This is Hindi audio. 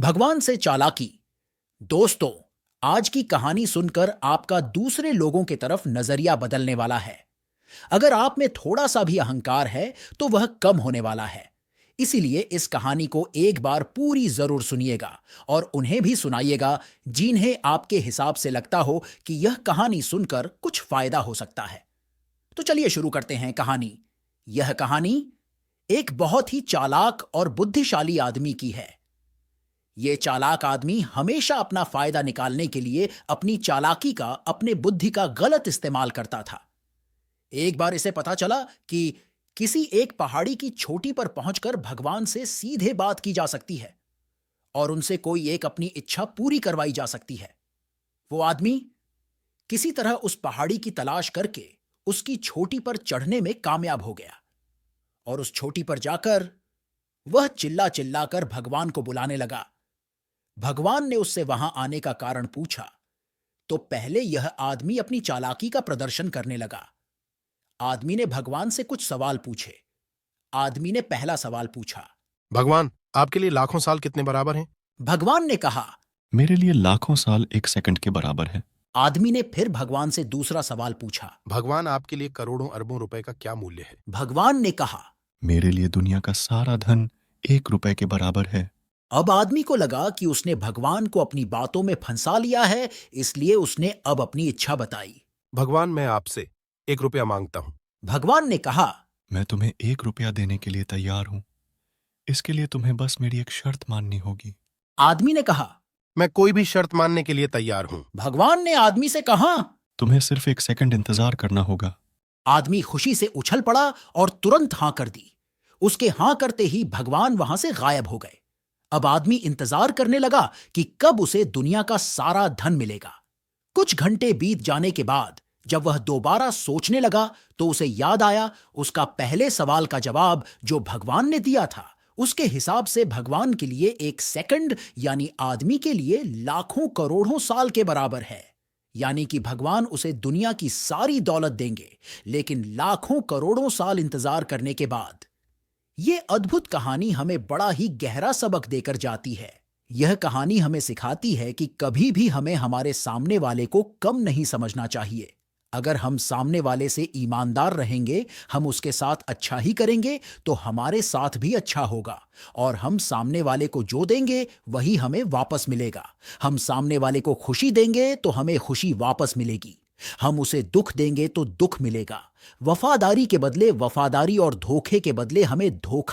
भगवान से चालाकी। दोस्तों, आज की कहानी सुनकर आपका दूसरे लोगों की तरफ नजरिया बदलने वाला है। अगर आप में थोड़ा सा भी अहंकार है तो वह कम होने वाला है। इसीलिए इस कहानी को एक बार पूरी जरूर सुनिएगा और उन्हें भी सुनाइएगा जिन्हें आपके हिसाब से लगता हो कि यह कहानी सुनकर कुछ फायदा हो सकता है। तो चलिए शुरू करते हैं कहानी। यह कहानी एक बहुत ही चालाक और बुद्धिशाली आदमी की है। ये चालाक आदमी हमेशा अपना फायदा निकालने के लिए अपनी चालाकी का, अपने बुद्धि का गलत इस्तेमाल करता था। एक बार इसे पता चला कि किसी एक पहाड़ी की चोटी पर पहुंचकर भगवान से सीधे बात की जा सकती है और उनसे कोई एक अपनी इच्छा पूरी करवाई जा सकती है। वो आदमी किसी तरह उस पहाड़ी की तलाश करके उसकी चोटी पर चढ़ने में कामयाब हो गया और उस चोटी पर जाकर वह चिल्ला चिल्लाकर भगवान को बुलाने लगा। भगवान ने उससे वहां आने का कारण पूछा तो पहले यह आदमी अपनी चालाकी का प्रदर्शन करने लगा। आदमी ने भगवान से कुछ सवाल पूछे। आदमी ने पहला सवाल पूछा। भगवान, आपके लिए लाखों साल कितने बराबर हैं? भगवान ने कहा। मेरे लिए लाखों साल एक सेकंड के बराबर है। आदमी ने फिर भगवान से दूसरा सवाल पूछा। भगवान, आपके लिए करोड़ों अरबों रुपए का क्या मूल्य है? भगवान ने कहा। मेरे लिए दुनिया का सारा धन 1 रुपए के बराबर है। अब आदमी को लगा कि उसने भगवान को अपनी बातों में फंसा लिया है, इसलिए उसने अब अपनी इच्छा बताई। भगवान, मैं आपसे 1 रुपया मांगता हूं। भगवान ने कहा। मैं तुम्हें 1 रुपया देने के लिए तैयार हूं। इसके लिए तुम्हें बस मेरी एक शर्त माननी होगी। आदमी ने कहा। मैं कोई भी शर्त मानने के लिए तैयार हूं। भगवान ने आदमी से कहा। तुम्हें सिर्फ 1 सेकंड इंतजार करना होगा। आदमी खुशी से उछल पड़ा और तुरंत हां कर दी। उसके हां करते ही भगवान वहां से गायब हो गए। अब आदमी इंतजार करने लगा कि कब उसे दुनिया का सारा धन मिलेगा। कुछ घंटे बीत जाने के बाद जब वह दोबारा सोचने लगा तो उसे याद आया उसका पहले सवाल का जवाब जो भगवान ने दिया था। उसके हिसाब से भगवान के लिए 1 सेकंड यानी आदमी के लिए लाखों करोड़ों साल के बराबर है। यानी कि भगवान उसे दुनिया की सारी दौलत देंगे, लेकिन लाखों करोड़ों साल इंतजार करने के बाद। ये अद्भुत कहानी हमें बड़ा ही गहरा सबक देकर जाती है। यह कहानी हमें सिखाती है कि कभी भी हमें हमारे सामने वाले को कम नहीं समझना चाहिए। अगर हम सामने वाले से ईमानदार रहेंगे, हम उसके साथ अच्छा ही करेंगे तो हमारे साथ भी अच्छा होगा और हम सामने वाले को जो देंगे वही हमें वापस मिलेगा। हम सामने वाले को खुशी देंगे तो हमें खुशी वापस मिलेगी। हम उसे दुख देंगे तो दुख मिलेगा। वफादारी के बदले वफादारी और धोखे के बदले हमें धोखा